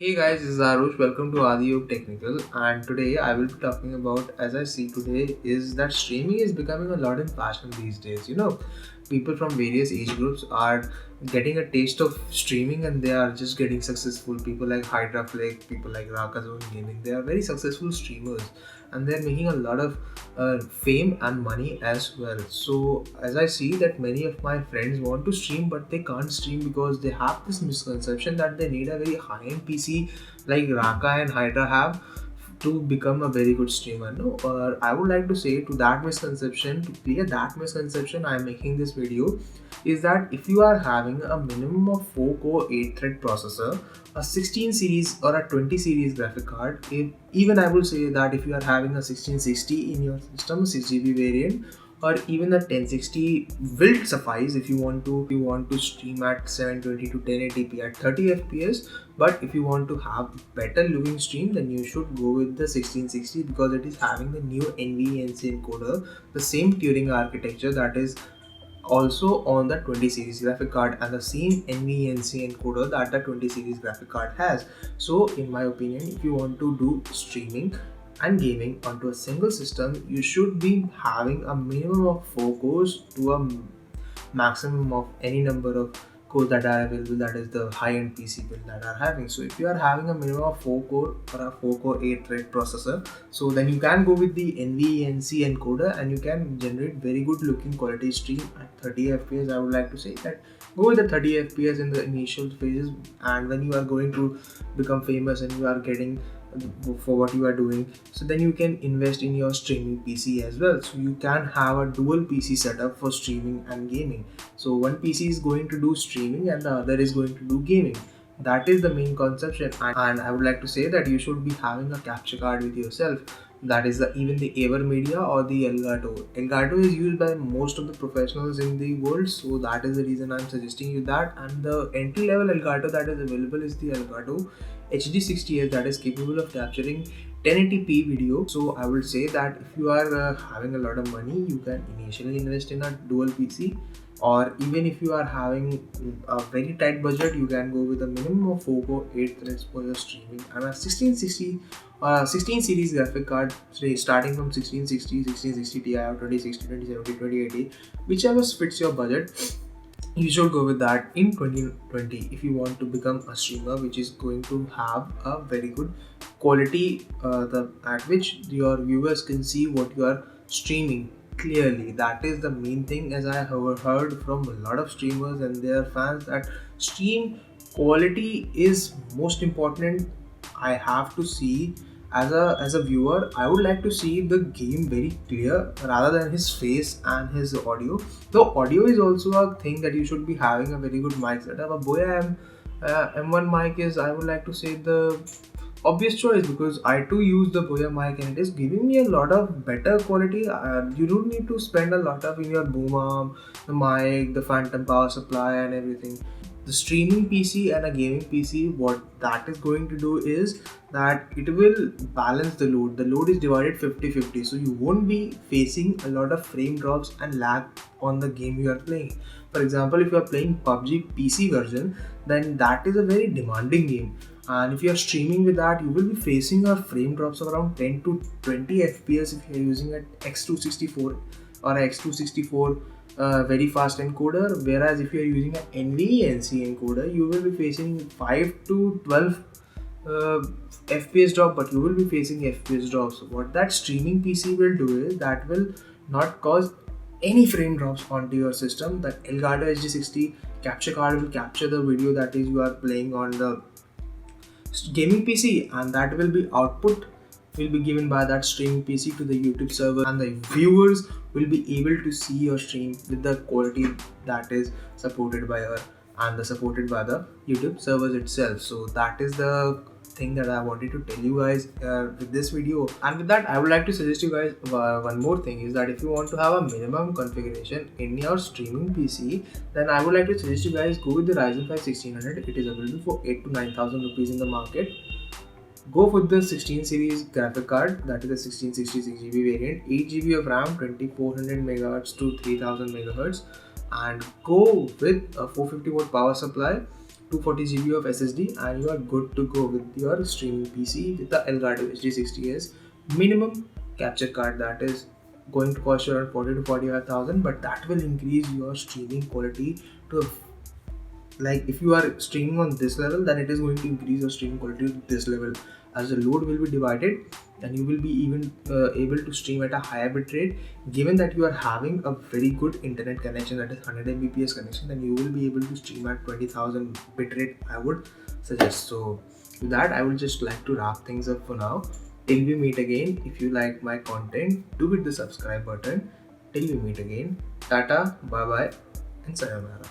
Hey guys, this is Arush. Welcome to Adiyog Technical, and today I will be talking about, as I see today, is that streaming is becoming a lot in fashion these days. People from various age groups are getting a taste of streaming and they are just getting successful. People like Hydra Flake, people like Rakazone Gaming, they are very successful streamers and they're making a lot of fame and money as well. So, as I see that many of my friends want to stream but they can't stream because they have this misconception that they need a very high-end PC like Raka and Hydra have to become a very good streamer. No, I would like to say to that misconception, to clear that misconception, I am making this video is that if you are having a minimum of 4 core 8 thread processor, a 16 series or a 20 series graphic card, even I would say that if you are having a 1660 in your system, 6GB variant, or even the 1060 will suffice if you want to stream at 720 to 1080p at 30 fps. But if you want to have better looking stream, then you should go with the 1660 because it is having the new NVENC encoder, the same Turing architecture that is also on the 20 series graphic card, and the same NVENC encoder that the 20 series graphic card has. So in my opinion, if you want to do streaming and gaming onto a single system, you should be having a minimum of 4 cores to a maximum of any number of cores that are available, that is the high-end PC build that are having. So if you are having a minimum of 4 core or a 4 core 8 thread processor, so then you can go with the NVENC encoder and you can generate very good looking quality stream at 30 fps. I would like to say that go with the 30 fps in the initial phases, and when you are going to become famous and you are getting for what you are doing, so then you can invest in your streaming PC as well. So you can have a dual PC setup for streaming and gaming. So one PC is going to do streaming and the other is going to do gaming. That is the main conception, and I would like to say that you should be having a capture card with yourself. That is even the Evermedia or the Elgato. Elgato is used by most of the professionals in the world, so that is the reason I'm suggesting you that. And the entry level Elgato that is available is the Elgato HD60s that is capable of capturing 1080p video. So I would say that if you are having a lot of money, you can initially invest in a dual PC, or even if you are having a very tight budget, you can go with a minimum of 4 core 8 threads for your streaming and a 16 series graphic card, say starting from 1660, 1660 Ti or 2060, 2070, 2080, whichever fits your budget. You should go with that in 2020 if you want to become a streamer which is going to have a very good quality, at which your viewers can see what you are streaming clearly. That is the main thing, as I have heard from a lot of streamers and their fans, that stream quality is most important. I have to see, as a viewer, I would like to see the game very clear rather than his face and his audio. Though audio is also a thing that you should be having a very good mic setup. A Boya M1 mic is, I would like to say, the obvious choice because I too use the Boya mic and it is giving me a lot of better quality. You don't need to spend a lot of in your boom arm, the mic, the phantom power supply and everything. The streaming PC and a gaming PC, what that is going to do is that it will balance the load. The load is divided 50-50, so you won't be facing a lot of frame drops and lag on the game you are playing. For example, if you are playing PUBG PC version, then that is a very demanding game, and if you are streaming with that, you will be facing a frame drops of around 10 to 20 fps if you are using an X264 or a X264 very fast encoder. Whereas if you are using an NVENC encoder, you will be facing 5 to 12 FPS drop, but you will be facing FPS drops. What that streaming PC will do is that will not cause any frame drops onto your system. That Elgato HD60 capture card will capture the video that is you are playing on the gaming PC, and that will be output will be given by that streaming PC to the YouTube server, and the viewers will be able to see your stream with the quality that is supported by her and the supported by the YouTube servers itself. So that is the thing that I wanted to tell you guys with this video. And with that, I would like to suggest you guys one more thing is that if you want to have a minimum configuration in your streaming PC, then I would like to suggest you guys go with the Ryzen 5 1600. It is available for 8 to 9,000 rupees in the market. Go with the 16 series graphic card, that is the 1666 GB variant, 8 GB of RAM, 2400 MHz to 3000 MHz, and go with a 450 watt power supply 240 GB of SSD, and you are good to go with your streaming PC with the Elgato HD60s. Minimum capture card that is going to cost you around 40 to 45,000, but that will increase your streaming quality to a, like if you are streaming on this level, then it is going to increase your streaming quality to this level, as the load will be divided, and you will be even able to stream at a higher bit rate. Given that you are having a very good internet connection, that is 100 Mbps connection, then you will be able to stream at 20,000 bit rate, I would suggest. So with that, I would just like to wrap things up for now. Till we meet again, if you like my content, do hit the subscribe button. Till we meet again, tata, bye bye, and sayonara.